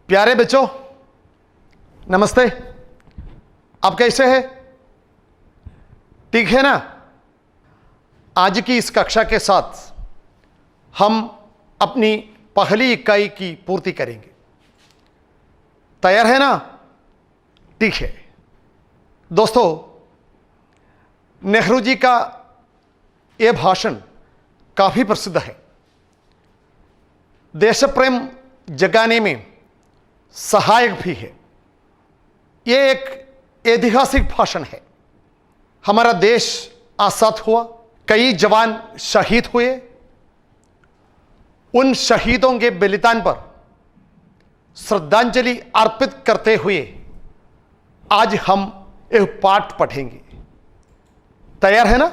प्यारे बच्चों, नमस्ते। आप कैसे हैं? ठीक है ना? आज की इस कक्षा के साथ हम अपनी पहली इकाई की पूर्ति करेंगे। तैयार है ना? ठीक है दोस्तों, नेहरू जी का यह भाषण काफी प्रसिद्ध है। देश प्रेम जगाने में सहायक भी है। यह एक ऐतिहासिक भाषण है। हमारा देश आजाद हुआ, कई जवान शहीद हुए। उन शहीदों के बलिदान पर श्रद्धांजलि अर्पित करते हुए आज हम एक पाठ पढ़ेंगे। तैयार है ना?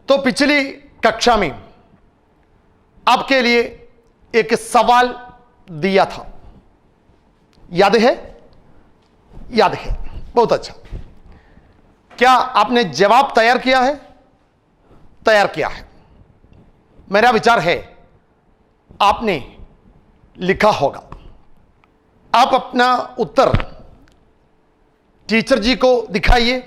तो पिछली कक्षा में आपके लिए एक सवाल दिया था, याद है? याद है, बहुत अच्छा। क्या आपने जवाब तैयार किया है? तैयार किया है। मेरा विचार है आपने लिखा होगा। आप अपना उत्तर टीचर जी को दिखाइए।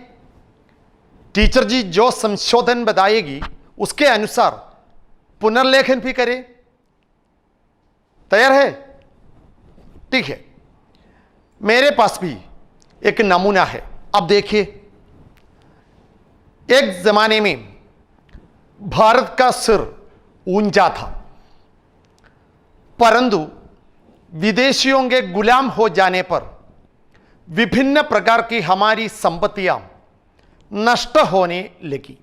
टीचर जी जो संशोधन बताएगी उसके अनुसार पुनर्लेखन भी करें। तैयार है? ठीक है। मेरे पास भी एक नमूना है। अब देखिए, एक जमाने में भारत का सिर ऊंचा था, परंतु विदेशियों के गुलाम हो जाने पर विभिन्न प्रकार की हमारी संपत्तियां नष्ट होने लगी।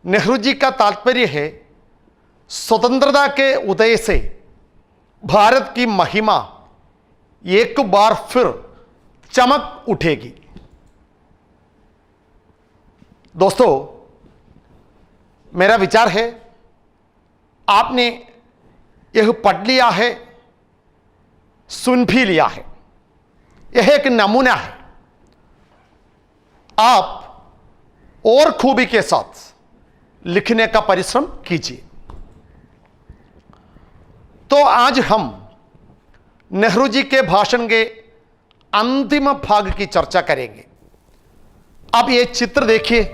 नेहरू जी का तात्पर्य है, स्वतंत्रता के उदय से भारत की महिमा एक बार फिर चमक उठेगी। दोस्तों, मेरा विचार है आपने यह पढ़ लिया है, सुन भी लिया है। यह एक नमूना है। आप और खूबी के साथ लिखने का परिश्रम कीजिए। तो आज हम नेहरू जी के भाषण के अंतिम भाग की चर्चा करेंगे। अब ये चित्र देखिए।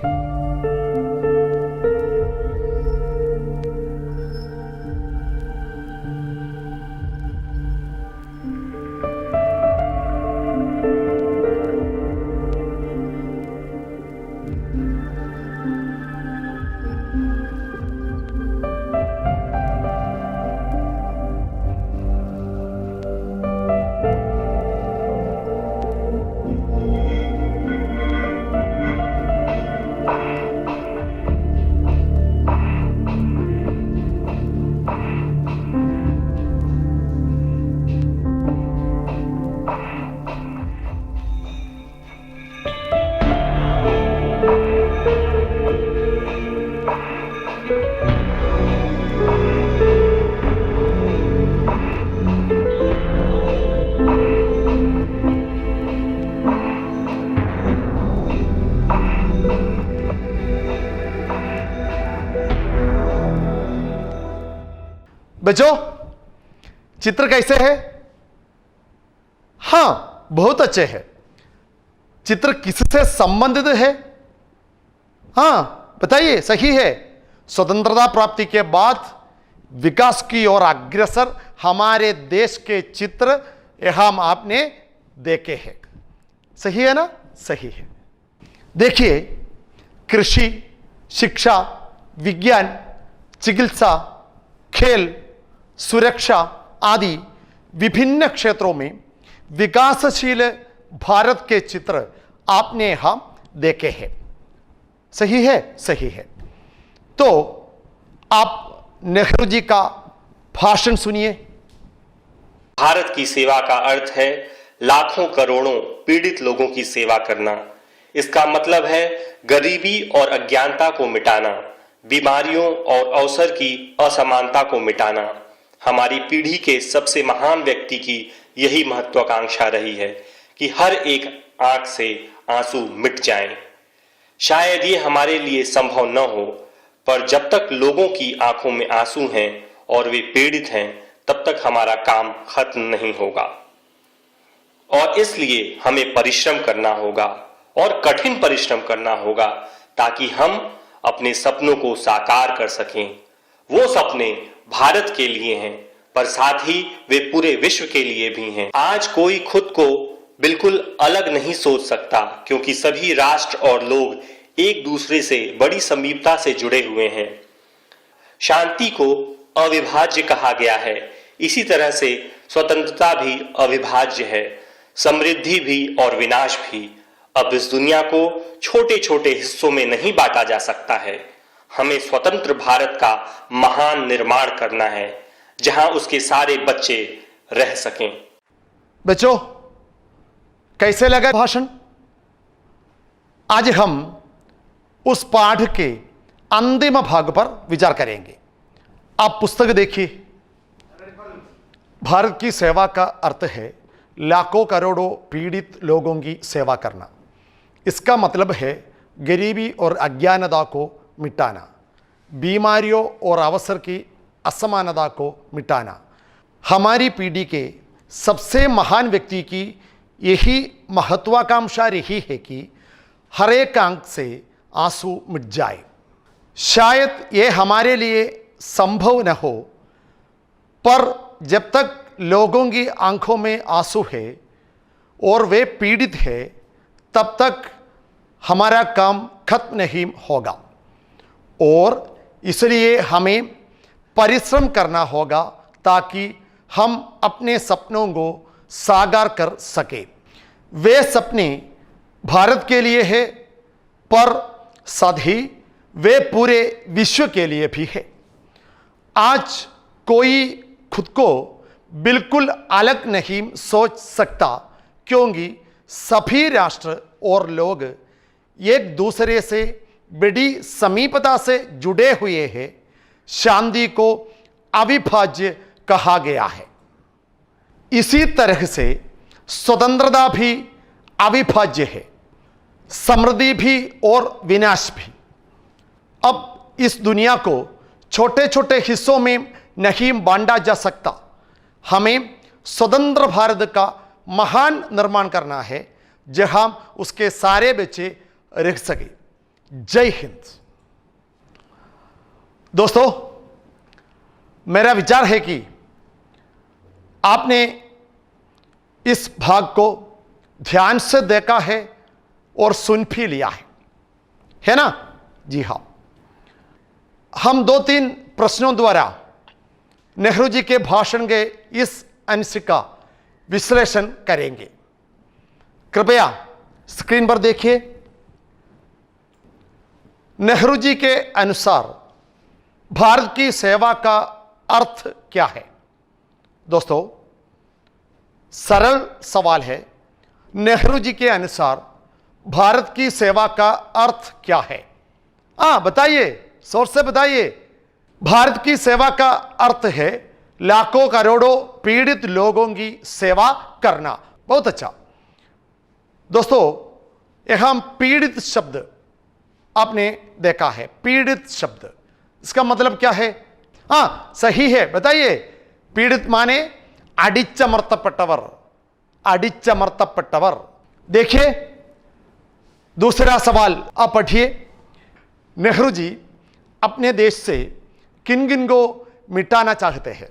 बच्चों, चित्र कैसे है? हां, बहुत अच्छे हैं। चित्र किससे संबंधित है? हां, बताइए। सही है। स्वतंत्रता प्राप्ति के बाद विकास की ओर अग्रसर हमारे देश के चित्र यहां आपने देखे हैं। सही है ना? सही है। देखिए, कृषि, शिक्षा, विज्ञान, चिकित्सा, खेल, सुरक्षा आदि विभिन्न क्षेत्रों में विकासशील भारत के चित्र आपने यहां देखे हैं। सही है? सही है। तो आप नेहरू जी का भाषण सुनिए। भारत की सेवा का अर्थ है लाखों करोड़ों पीड़ित लोगों की सेवा करना। इसका मतलब है गरीबी और अज्ञानता को मिटाना, बीमारियों और अवसर की असमानता को मिटाना। हमारी पीढ़ी के सबसे महान व्यक्ति की यही महत्वाकांक्षा रही है कि हर एक आंख से आंसू मिट जाएं। शायद ये हमारे लिए संभव न हो, पर जब तक लोगों की आंखों में आंसू हैं और वे पीड़ित हैं, तब तक हमारा काम खत्म नहीं होगा। और इसलिए हमें परिश्रम करना होगा और कठिन परिश्रम करना होगा ताकि हम अपने सपनों को साकार कर सकें। वो सपने भारत के लिए हैं, पर साथ ही वे पूरे विश्व के लिए भी हैं। आज कोई खुद को बिल्कुल अलग नहीं सोच सकता, क्योंकि सभी राष्ट्र और लोग एक दूसरे से बड़ी समीपता से जुड़े हुए हैं। शांति को अविभाज्य कहा गया है, इसी तरह से स्वतंत्रता भी अविभाज्य है, समृद्धि भी और विनाश भी। अब इस दुनिया को छोटे छोटे हिस्सों में नहीं बांटा जा सकता है। हमें स्वतंत्र भारत का महान निर्माण करना है, जहां उसके सारे बच्चे रह सकें। बच्चों, कैसे लगा भाषण? आज हम उस पाठ के अंतिम भाग पर विचार करेंगे। आप पुस्तक देखिए। भारत की सेवा का अर्थ है लाखों करोड़ों पीड़ित लोगों की सेवा करना। इसका मतलब है गरीबी और अज्ञानता को मिटाना, बीमारियों और अवसर की असमानता को मिटाना। हमारी पीढ़ी के सबसे महान व्यक्ति की यही महत्वाकांक्षा रही है कि हर एक आंख से आंसू मिट जाए। शायद ये हमारे लिए संभव न हो, पर जब तक लोगों की आंखों में आंसू है और वे पीड़ित है, तब तक हमारा काम खत्म नहीं होगा। और इसलिए हमें परिश्रम करना होगा ताकि हम अपने सपनों को साकार कर सके। वे सपने भारत के लिए है, पर साथ ही वे पूरे विश्व के लिए भी है। आज कोई खुद को बिल्कुल अलग नहीं सोच सकता, क्योंकि सभी राष्ट्र और लोग एक दूसरे से बड़ी समीपता से जुड़े हुए हैं। शांति को अविभाज्य कहा गया है। इसी तरह से स्वतंत्रता भी अविभाज्य है, समृद्धि भी और विनाश भी। अब इस दुनिया को छोटे छोटे हिस्सों में नहीं बांटा जा सकता। हमें स्वतंत्र भारत का महान निर्माण करना है, जहां उसके सारे बच्चे रह सके। जय हिंद। दोस्तों, मेरा विचार है कि आपने इस भाग को ध्यान से देखा है और सुन भी लिया है ना? जी हाँ। हम 2-3 प्रश्नों द्वारा नेहरू जी के भाषण के इस अंश का विश्लेषण करेंगे। कृपया स्क्रीन पर देखिए। नेहरू जी के अनुसार भारत की सेवा का अर्थ क्या है? दोस्तों, सरल सवाल है। नेहरू जी के अनुसार भारत की सेवा का अर्थ क्या है? बताइए, जोर से बताइए। भारत की सेवा का अर्थ है लाखों करोड़ों पीड़ित लोगों की सेवा करना। बहुत अच्छा। दोस्तों, यहां पीड़ित शब्द आपने देखा है। पीड़ित शब्द, इसका मतलब क्या है? सही है, बताइए। पीड़ित माने अडिचमर्तपट्टवर, अडिचमर्तपट्टवर। देखिए दूसरा सवाल आप पढ़िए। नेहरू जी अपने देश से किन किन को मिटाना चाहते हैं?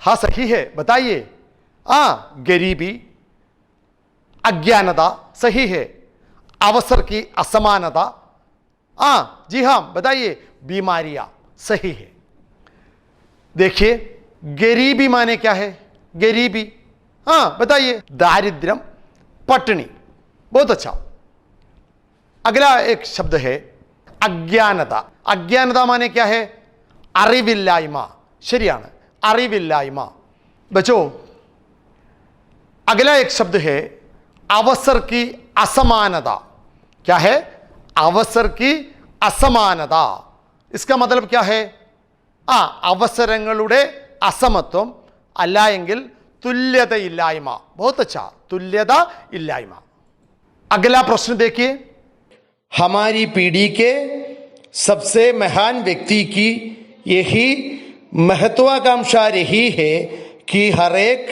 सही है, बताइए। गरीबी, अज्ञानता सही है, अवसर की असमानता, हाँ जी हाँ बताइए, बीमारियां सही है। देखिए गरीबी माने क्या है, गरीबी, हाँ बताइए, दारिद्र्यम, पटनी, बहुत अच्छा। अगला एक शब्द है अज्ञानता, अज्ञानता माने क्या है, അറിവില്ലായ്മ, ശരിയാണ്, അറിവില്ലായ്മ। बच्चों अगला एक शब्द है अवसर की असमानता, क्या है, अवसर की असमानता। इसका मतलब क्या है, അവസരങ്ങളുടെ അസമത്വം അല്ല എങ്കിൽ തുല്യതയില്ലായ്മ, बहुत अच्छा, തുല്യത ഇല്ലായ്മ। अगला प्रश्न देखिए, हमारी पीढ़ी के सबसे महान व्यक्ति की यही महत्वाकांक्षा रही है कि हर एक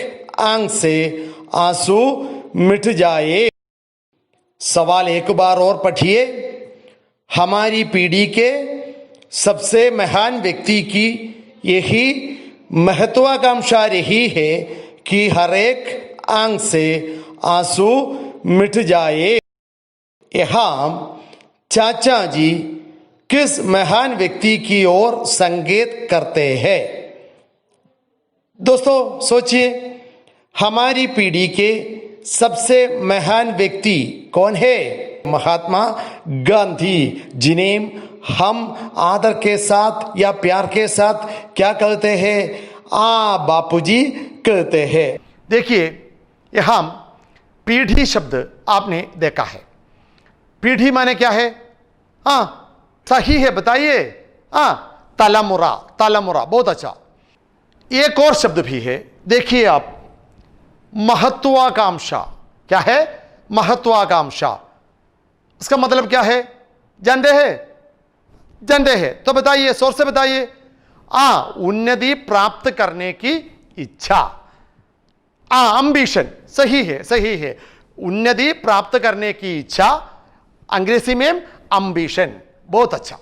आंख से आंसू मिट जाए। सवाल एक बार और पढ़िए। हमारी पीढ़ी के सबसे महान व्यक्ति की यही महत्वाकांक्षा रही है कि हर एक आंख से आंसू मिट जाए। यहाँ चाचा जी किस महान व्यक्ति की ओर संकेत करते हैं? दोस्तों सोचिए, हमारी पीढ़ी के सबसे महान व्यक्ति कौन है? महात्मा गांधी, जिन्हें हम आदर के साथ या प्यार के साथ क्या कहते हैं? बापूजी कहते हैं। देखिए यहाँ पीढ़ी शब्द आपने देखा है, पीढ़ी माने क्या है, हाँ सही है बताइए, तलमुरा, तलमुरा, बहुत अच्छा। एक और शब्द भी है, देखिए आप, महत्वाकांक्षा, क्या है, महत्वाकांक्षा। इसका मतलब क्या है, जानते हैं, जानते हैं तो बताइए, जोर से बताइए। उन्नति प्राप्त करने की इच्छा, अम्बिशन, सही है, सही है, उन्नति प्राप्त करने की इच्छा, अंग्रेजी में अम्बिशन, बहुत अच्छा।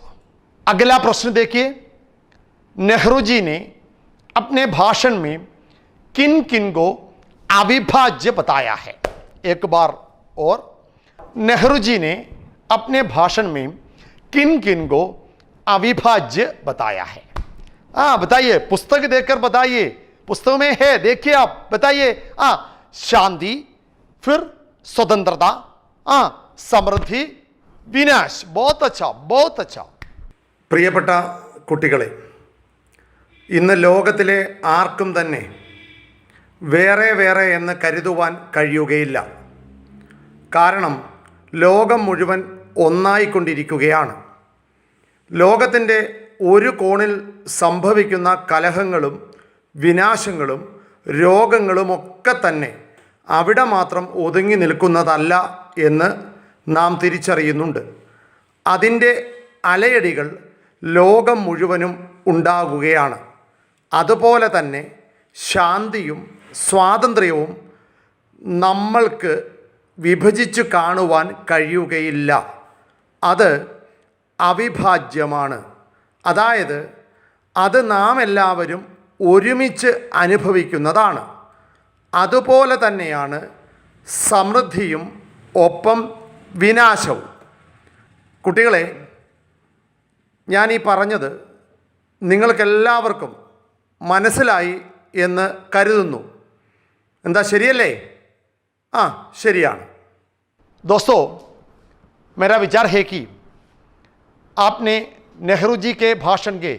अगला प्रश्न देखिए, नेहरू जी ने अपने भाषण में किन किन को अविभाज्य बताया है? एक बार और, नेहरू जी ने अपने भाषण में किन किन को अविभाज्य बताया है? बताइए, पुस्तक देखकर बताइए, पुस्तक में है, देखिए आप बताइए। शांति, फिर स्वतंत्रता, സമൃദ്ധി, വിനാശ്, बहुत अच्छा, बहुत अच्छा। പ്രിയപ്പെട്ട കുട്ടികളെ, ഇന്ന് ലോകത്തിലെ ആർക്കും തന്നെ വേറെ വേറെ എന്ന് കരുതുവാൻ കഴിയുകയില്ല. കാരണം ലോകം മുഴുവൻ ഒന്നായിക്കൊണ്ടിരിക്കുകയാണ്. ലോകത്തിൻ്റെ ഒരു കോണിൽ സംഭവിക്കുന്ന കലഹങ്ങളും വിനാശങ്ങളും രോഗങ്ങളുമൊക്കെ തന്നെ അവിടെ മാത്രം ഒതുങ്ങി നിൽക്കുന്നതല്ല എന്ന് നാം തിരിച്ചറിയുന്നുണ്ട്. അതിൻ്റെ അലയടികൾ ലോകം മുഴുവനും ഉണ്ടാകുകയാണ്. അതുപോലെ തന്നെ ശാന്തിയും സ്വാതന്ത്ര്യവും നമ്മൾക്ക് വിഭജിച്ചു കാണുവാൻ കഴിയുകയില്ല. അത് അവിഭാജ്യമാണ്. അതായത് അത് നാം എല്ലാവരും ഒരുമിച്ച് അനുഭവിക്കുന്നതാണ്. അതുപോലെ തന്നെയാണ് സമൃദ്ധിയും ഒപ്പം വിനാശവും. കുട്ടികളെ, ഞാൻ ഈ പറഞ്ഞത് നിങ്ങൾക്കെല്ലാവർക്കും മനസ്സിലായി എന്ന് കരുതുന്നു. എന്താ, ശരിയല്ലേ? ശരിയാണ്. दोस्तों मेरा विचार है कि आपने नेहरू जी के भाषण के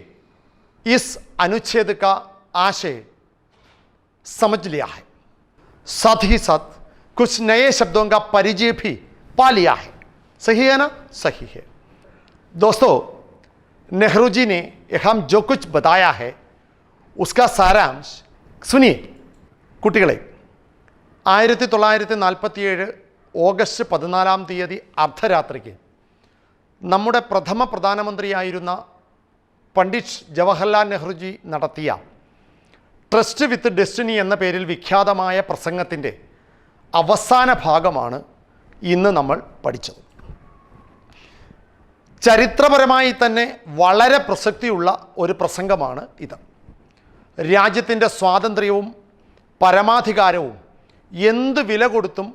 इस अनुच्छेद का आशय समझ लिया है, साथ ही साथ कुछ नए शब्दों का परिचय भी पा लिया है। सही है ना? सही है। दोस्तों नेहरू जी ने हम जो कुछ बताया है उसका सारांश सुनिए। കുട്ടികളെ, 1947 ഓഗസ്റ്റ് 14 അർദ്ധരാത്രിക്ക് നമ്മുടെ പ്രഥമ പ്രധാനമന്ത്രിയായിരുന്ന പണ്ഡിറ്റ് ജവഹർലാൽ നെഹ്റുജി നടത്തിയ ട്രസ്റ്റ് വിത്ത് ഡെസ്റ്റിനി എന്ന പേരിൽ വിഖ്യാതമായ പ്രസംഗത്തിൻ്റെ അവസാന ഭാഗമാണ് ഇന്ന് നമ്മൾ പഠിച്ചത്. ചരിത്രപരമായി തന്നെ വളരെ പ്രസക്തിയുള്ള ഒരു പ്രസംഗമാണ് ഇത്. രാജ്യത്തിൻ്റെ സ്വാതന്ത്ര്യവും പരമാധികാരവും എന്ത് വില കൊടുത്തും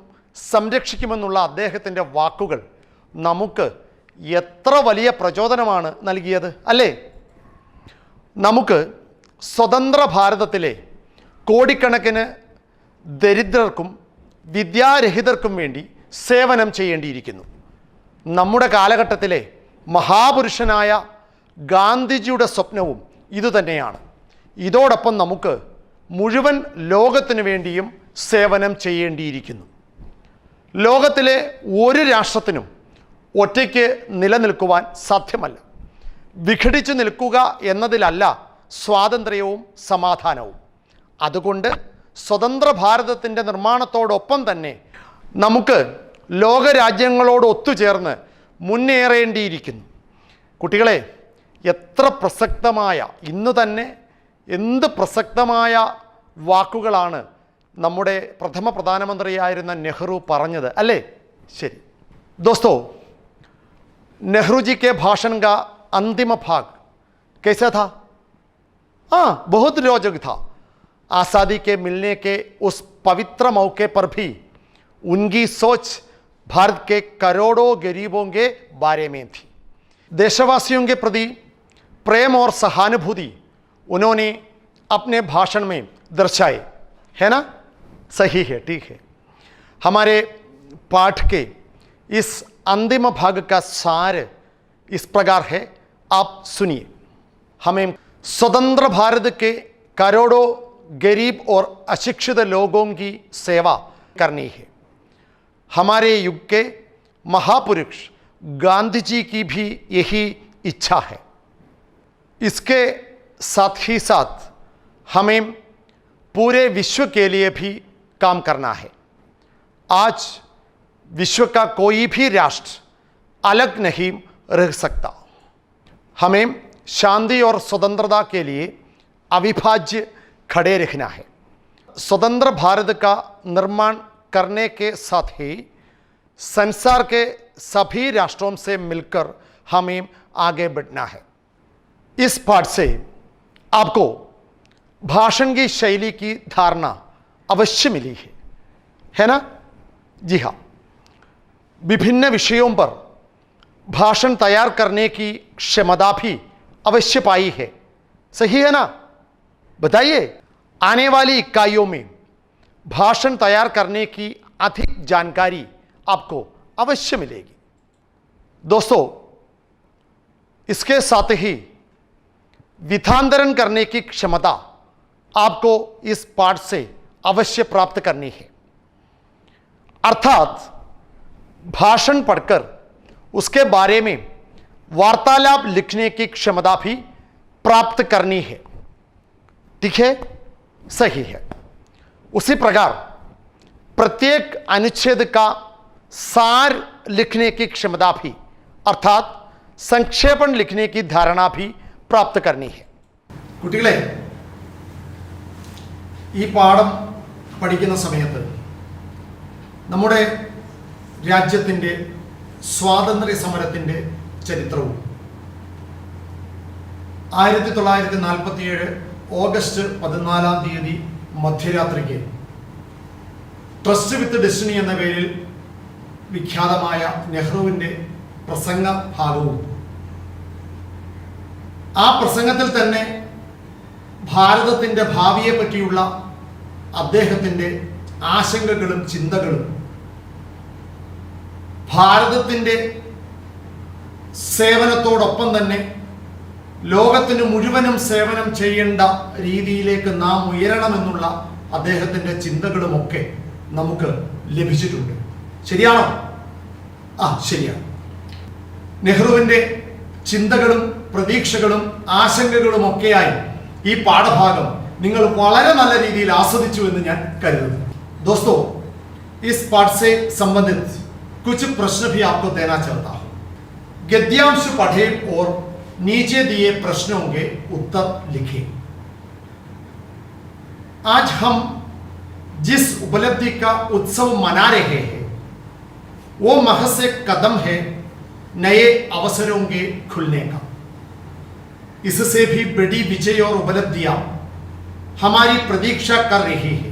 സംരക്ഷിക്കുമെന്നുള്ള അദ്ദേഹത്തിൻ്റെ വാക്കുകൾ നമുക്ക് എത്ര വലിയ പ്രചോദനമാണ് നൽകിയത് അല്ലേ? നമുക്ക് സ്വതന്ത്ര ഭാരതത്തിലെ കോടിക്കണക്കിന് ദരിദ്രർക്കും വിദ്യാരഹിതർക്കും വേണ്ടി സേവനം ചെയ്യേണ്ടിയിരിക്കുന്നു. നമ്മുടെ കാലഘട്ടത്തിലെ മഹാപുരുഷനായ ഗാന്ധിജിയുടെ സ്വപ്നവും ഇതുതന്നെയാണ്. ഇതോടൊപ്പം നമുക്ക് മുഴുവൻ ലോകത്തിനു വേണ്ടിയും സേവനം ചെയ്യേണ്ടിയിരിക്കുന്നു. ലോകത്തിലെ ഒരു രാഷ്ട്രത്തിനും ഒറ്റയ്ക്ക് നിലനിൽക്കുവാൻ സാധ്യമല്ല. വിഘടിച്ചു നിൽക്കുക എന്നതിലല്ല സ്വാതന്ത്ര്യവും സമാധാനവും. അതുകൊണ്ട് സ്വതന്ത്ര ഭാരതത്തിൻ്റെ നിർമ്മാണത്തോടൊപ്പം തന്നെ നമുക്ക് ലോകരാജ്യങ്ങളോട് ഒത്തുചേർന്ന് മുന്നേറേണ്ടിയിരിക്കുന്നു. കുട്ടികളെ, എത്ര പ്രസക്തമായ, ഇന്ന് തന്നെ എന്ത് പ്രസക്തമായ വാക്കുകളാണ് നമ്മുടെ പ്രഥമ പ്രധാനമന്ത്രിയായിരുന്ന നെഹ്റു പറഞ്ഞത് അല്ലേ? ശരി दोस्तों, नेहरू जी के भाषण का अंतिम भाग कैसा था? हाँ, बहुत रोचक था. आज़ादी के मिलने के उस पवित्र मौके पर भी उनकी सोच भारत के करोड़ों गरीबों के बारे में थी. देशवासियों के प्रति प्रेम और सहानुभूति उन्होंने अपने भाषण में दर्शाए, है ना? सही है, ठीक है. हमारे पाठ के इस अंतिम भाग का सार इस प्रकार है, आप सुनिए. हमें स्वतंत्र भारत के करोड़ों गरीब और अशिक्षित लोगों की सेवा करनी है. हमारे युग के महापुरुष गांधी जी की भी यही इच्छा है. इसके साथ ही साथ हमें पूरे विश्व के लिए भी काम करना है. आज विश्व का कोई भी राष्ट्र अलग नहीं रह सकता. हमें शांति और स्वतंत्रता के लिए अविभाज्य खड़े रहना है. स्वतंत्र भारत का निर्माण करने के साथ ही संसार के सभी राष्ट्रों से मिलकर हमें आगे बढ़ना है. इस पाठ से आपको भाषण की शैली की धारणा अवश्य मिली है ना? जी हाँ, विभिन्न विषयों पर भाषण तैयार करने की क्षमता भी अवश्य पाई है. सही है ना? बताइए, आने वाली इकाइयों में भाषण तैयार करने की अधिक जानकारी आपको अवश्य मिलेगी. दोस्तों, इसके साथ ही विधांतरण करने की क्षमता आपको इस पाठ से अवश्य प्राप्त करनी है. अर्थात भाषण पढ़कर उसके बारे में वार्तालाप लिखने की क्षमता भी प्राप्त करनी है. ठीक है? सही है. उसी प्रकार प्रत्येक अनुच्छेद का सार लिखने की क्षमता भी, अर्थात संक्षेपण लिखने की धारणा भी प्राप्त करनी है. കുട്ടികളെ, ഈ പാഠം പഠിക്കുന്ന സമയത്ത് നമ്മുടെ രാജ്യത്തിൻ്റെ സ്വാതന്ത്ര്യ സമരത്തിൻ്റെ ചരിത്രവും 1947 ഓഗസ്റ്റ് 14 മധ്യരാത്രിക്ക് ട്രസ്റ്റ് വിത്ത് ഡെസ്റ്റിനി എന്ന പേരിൽ വിഖ്യാതമായ നെഹ്റുവിൻ്റെ പ്രസംഗ ഭാഗവും, ആ പ്രസംഗത്തിൽ തന്നെ ഭാരതത്തിൻ്റെ ഭാവിയെ പറ്റിയുള്ള അദ്ദേഹത്തിൻ്റെ ആശങ്കകളും ചിന്തകളും, ഭാരതത്തിൻ്റെ സേവനത്തോടൊപ്പം തന്നെ ലോകത്തിന് മുഴുവനും സേവനം ചെയ്യേണ്ട രീതിയിലേക്ക് നാം ഉയരണമെന്നുള്ള അദ്ദേഹത്തിൻ്റെ ചിന്തകളുമൊക്കെ നമുക്ക് ലഭിച്ചിട്ടുണ്ട്. ശരിയാണോ? ആ, ശരിയാണ്. നെഹ്റുവിൻ്റെ ചിന്തകളും പ്രതീക്ഷകളും ആശങ്കകളുമൊക്കെയായി ഈ പാഠഭാഗം നിങ്ങൾ വളരെ നല്ല രീതിയിൽ ആസ്വദിച്ചു എന്ന് ഞാൻ കരുതുന്നു. दोस्तों, इस पाठ से संबंधित कुछ प्रश्न भी आपको देना चाहता हूं. गद्यांश पढ़े और नीचे दिए प्रश्नों के उत्तर लिखें. आज हम जिस उपलब्धि का उत्सव मना रहे हैं वो महज एक कदम है नए अवसरों के खुलने का. इससे भी बड़ी विजय और उपलब्धियां हमारी प्रतीक्षा कर रही है.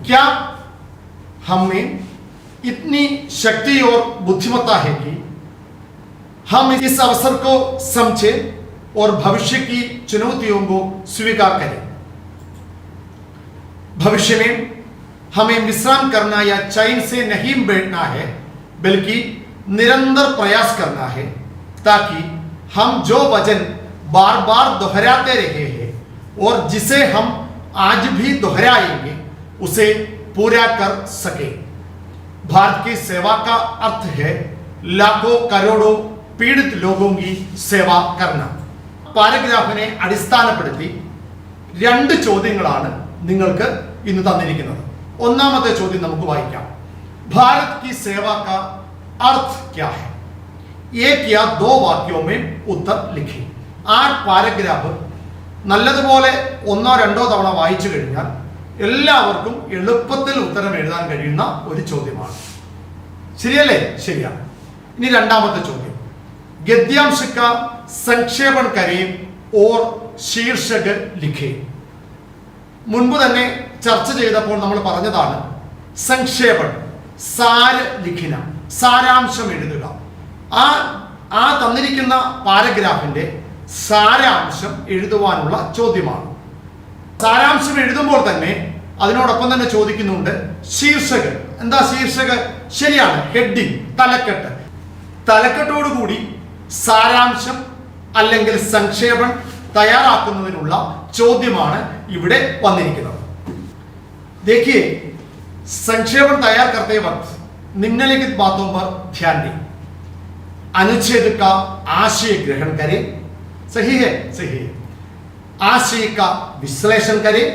क्या हमें इतनी शक्ति और बुद्धिमत्ता है कि हम इस अवसर को समझें और भविष्य की चुनौतियों को स्वीकार करें। भविष्य में हमें विश्राम करना या चैन से नहीं बैठना है, बल्कि निरंतर प्रयास करना है, ताकि हम जो वचन बार बार दोहराते रहे हैं और जिसे हम आज भी दोहराएंगे उसे पूरा कर सके। भारत की सेवा का अर्थ है लाखों करोड़ों पीड़ित लोगों की सेवा करना। പാരഗ്രാഫിനെ അടിസ്ഥാനപ്പെടുത്തി രണ്ട് ചോദ്യങ്ങളാണ് നിങ്ങൾക്ക് ഇന്ന് തന്നിരിക്കുന്നത്. ഒന്നാമത്തെ ചോദ്യം നമുക്ക് വായിക്കാം. भारत की सेवा का अर्थ क्या है? एक या दो वाक्यों में उत्तर लिखिए. ആ പാരഗ്രാഫ് നല്ലതുപോലെ ഒന്നോ രണ്ടോ തവണ വായിച്ചു കഴിഞ്ഞാൽ എല്ലാവർക്കും എളുപ്പത്തിൽ ഉത്തരം എഴുതാൻ കഴിയുന്ന ഒരു ചോദ്യമാണ്. ശരിയല്ലേ? ശരിയാണ്. ഇനി രണ്ടാമത്തെ ചോദ്യം. गद्यांश का संक्षेपण करें और शीर्षक लिखें. മുൻപ് തന്നെ ചർച്ച ചെയ്തപ്പോൾ നമ്മൾ പറഞ്ഞതാണ് സംക്ഷേപൺ, സാര ലിഖിന, സാരാംശം എഴുതുക. ആ തന്നിരിക്കുന്ന പാരഗ്രാഫിന്റെ സാരാംശം എഴുതുവാനുള്ള ചോദ്യമാണ്. സാരാംശം എഴുതുമ്പോൾ തന്നെ അതിനോടൊപ്പം തന്നെ ചോദിക്കുന്നുണ്ട് ശീർഷക്. എന്താ ശീർഷക്? ശരിയാണ്, ഹെഡിങ്, തലക്കെട്ട്. തലക്കെട്ടോടുകൂടി സാരാംശം അല്ലെങ്കിൽ സംക്ഷേപം തയ്യാറാക്കുന്നതിനുള്ള ചോദ്യമാണ് ഇവിടെ വന്നിരിക്കുന്നത്. देखिए, संक्षेपण तैयार करते वक्त निम्नलिखित बातों पर ध्यान दें. अनुच्छेद का आशय ग्रहण करें. सही है? सही है. आशय का विश्लेषण करें.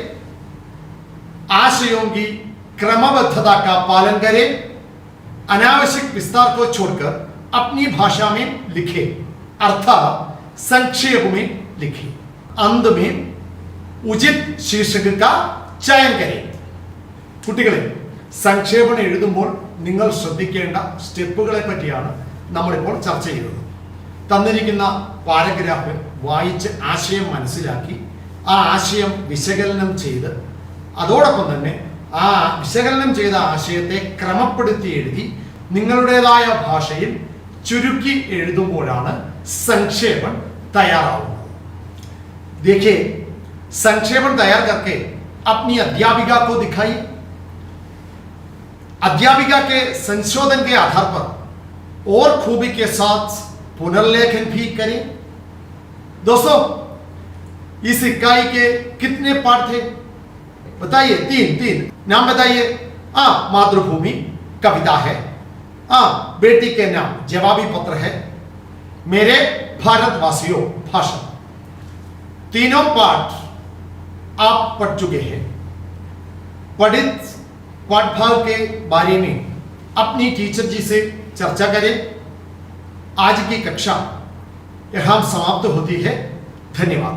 आशयों की क्रमबद्धता का पालन करें. अनावश्यक विस्तार को छोड़कर अपनी भाषा में लिखे, अर्थात संक्षेप में लिखे. अंत में उचित शीर्षक का चयन करें. കുട്ടികളെ, സംക്ഷേപണം എഴുതുമ്പോൾ നിങ്ങൾ ശ്രദ്ധിക്കേണ്ട സ്റ്റെപ്പുകളെ പറ്റിയാണ് നമ്മളിപ്പോൾ ചർച്ച ചെയ്തത്. തന്നിരിക്കുന്ന പാരഗ്രാഫ് വായിച്ച് ആശയം മനസ്സിലാക്കി ആ ആശയം വിശകലനം ചെയ്ത് അതോടൊപ്പം തന്നെ ആ വിശകലനം ചെയ്ത ആശയത്തെ ക്രമപ്പെടുത്തി എഴുതി നിങ്ങളുടേതായ ഭാഷയിൽ ചുരുക്കി എഴുതുമ്പോഴാണ് संक्षेपण तैयाराവുന്നത്. देखिए, संक्षेपण तैयार करके अपनी अध्यापिका को दिखाइए. अध्यापिका के संशोधन के आधार पर और खूबी के साथ पुनर्लेखन भी करें. दोस्तों, इस इकाई के कितने पाठ थे बताइए? तीन. नाम बताइए. मातृभूमि कविता है. बेटी के नाम जवाबी पत्र है. मेरे भारतवासियों भाषण. तीनों पाठ आप पढ़ चुके हैं. पढ़ित पाठभाग के बारे में अपनी टीचर जी से चर्चा करें. आज की कक्षा यहाँ समाप्त होती है. धन्यवाद.